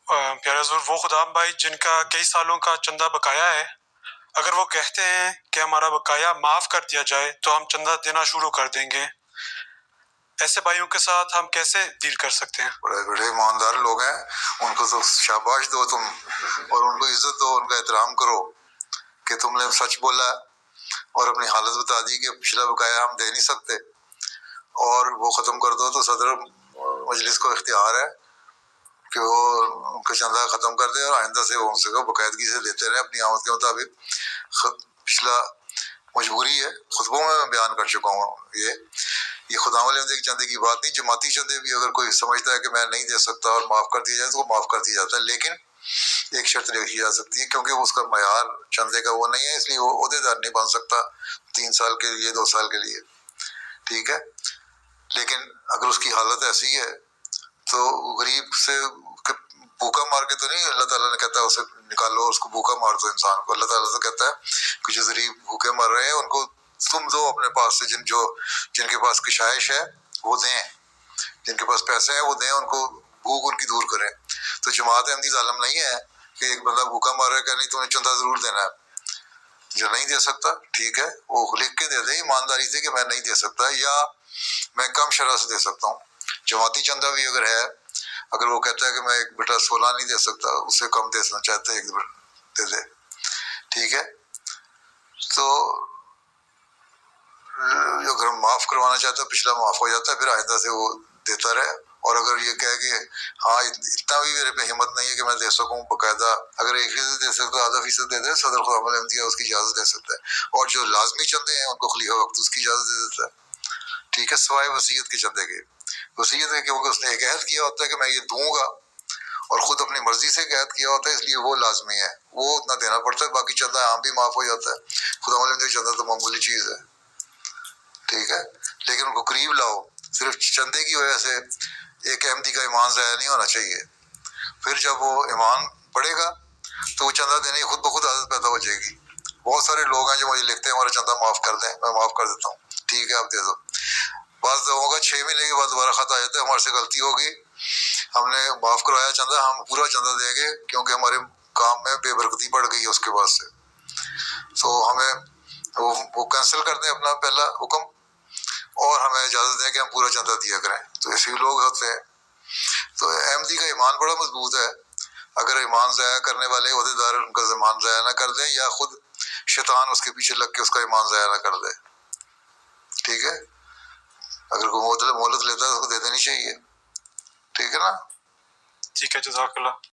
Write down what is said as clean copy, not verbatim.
پیارے حضور، وہ خدام بھائی جن کا کئی سالوں کا چندہ بقایا ہے، اگر وہ کہتے ہیں کہ ہمارا بقایا معاف کر دیا جائے تو ہم چندہ دینا شروع کر دیں گے، ایسے بھائیوں کے ساتھ ہم کیسے ڈیل کر سکتے ہیں؟ بڑے بڑے ایماندار لوگ ہیں، ان کو تو شاباش دو تم، اور ان کو عزت دو، ان کا احترام کرو کہ تم نے سچ بولا اور اپنی حالت بتا دی کہ پچھلا بقایا ہم دے نہیں سکتے، اور وہ ختم کر دو تو صدر مجلس کو اختیار ہے کہ وہ ان کا چندہ ختم کر دے اور آئندہ سے وہ ان سے باقاعدگی سے دیتے رہے اپنی آمد کے مطابق۔ پچھلا مجبوری ہے، خطبوں میں بیان کر چکا ہوں۔ یہ خداوند علیہ کے چندے کی بات نہیں، جماعتی چندے بھی اگر کوئی سمجھتا ہے کہ میں نہیں دے سکتا اور معاف کر دیا جائے تو وہ معاف کر دیا جاتا ہے، لیکن ایک شرط رکھی جا سکتی ہے، کیونکہ اس کا معیار چندے کا وہ نہیں ہے، اس لیے وہ عہدے دار نہیں بن سکتا 3 سال کے لیے، 2 سال کے لیے، ٹھیک ہے۔ لیکن اگر اس کی حالت ایسی ہے تو غریب سے بھوکا مار کے تو نہیں اللہ تعالیٰ نے کہتا ہے اسے نکالو، اس کو بھوکا مار دو انسان کو۔ اللہ تعالیٰ تو کہتا ہے کہ جو غریب بھوکے مر رہے ہیں ان کو تم دو اپنے پاس سے، جن کے پاس کشائش ہے وہ دیں، جن کے پاس پیسے ہیں وہ دیں، ان کو بھوک ان کی دور کریں۔ تو جماعت احمدی ظالم نہیں ہے کہ ایک بندہ بھوکا مار رہا ہے کہ نہیں تمہیں چندہ ضرور دینا ہے، جو نہیں دے سکتا ٹھیک ہے وہ لکھ کے دے دے ایمانداری سے کہ میں نہیں دے سکتا، یا میں کم شرح سے دے سکتا ہوں۔ جماعتی چندہ بھی اگر ہے، اگر وہ کہتا ہے کہ میں ایک بیٹا 16 نہیں دے سکتا، اس سے کم دینا چاہتا ہے، ایک دے دے، ٹھیک ہے۔ تو اگر ہم معاف کروانا چاہتا ہے پچھلا معاف ہو جاتا ہے، پھر آئندہ سے وہ دیتا رہے۔ اور اگر یہ کہے کہ ہاں اتنا بھی میرے پہ ہمت نہیں ہے کہ میں دے سکوں باقاعدہ، اگر 1% دے سکتا آدھا فیصد دے دے، صدر خدام احمدیہ اس کی اجازت دے سکتا ہے، اور جو لازمی چندے ہیں ان کو خلیفہ وقت اس کی اجازت دے دیتا ہے، ٹھیک ہے، سوائے وصیت کے چندے کے۔ وصیت ہے کیونکہ اس نے ایک عہد کیا ہوتا ہے کہ میں یہ دوں گا، اور خود اپنی مرضی سے عہد کیا ہوتا ہے، اس لیے وہ لازمی ہے، وہ اتنا دینا پڑتا ہے، باقی چندہ عام بھی معاف ہو جاتا ہے۔ خدام احمدیہ چندہ تو معمولی چیز ہے، ٹھیک ہے، لیکن ان کو قریب لاؤ۔ صرف چندے کی وجہ سے ایک احمدی کا ایمان ضائع نہیں ہونا چاہیے، پھر جب وہ ایمان بڑھے گا تو وہ چندہ دینے کی خود بخود عادت پیدا ہو جائے گی۔ بہت سارے لوگ ہیں جو مجھے لکھتے ہیں ہمارا چندہ معاف کر دیں، میں معاف کر دیتا ہوں، ٹھیک ہے آپ دے دو۔ بعض لوگوں کا 6 مہینے کے بعد دوبارہ خط آ جاتا ہے ہمارے سے غلطی ہوگی، ہم نے معاف کروایا چندہ، ہم پورا چندہ دیں گے کیونکہ ہمارے کام میں بے برکتی بڑھ گئی ہے اس کے بعد سے، تو ہمیں وہ کینسل کر دیں اپنا پہلا حکم، اور ہمیں اجازت دیں کہ ہم پورا چندہ دیا کریں۔ تو ایسے بھی لوگ ہوتے ہیں۔ تو احمدی کا ایمان بڑا مضبوط ہے، اگر ایمان ضائع کرنے والے عہدے دار ان کا ایمان ضائع نہ کر دیں، یا خود شیطان اس کے پیچھے لگ کے اس کا ایمان ضائع نہ کر دے، ٹھیک ہے۔ اگر کوئی مہلت لیتا ہے تو اس کو دے دینی چاہیے، ٹھیک ہے نا۔ ٹھیک ہے، جزاک اللہ۔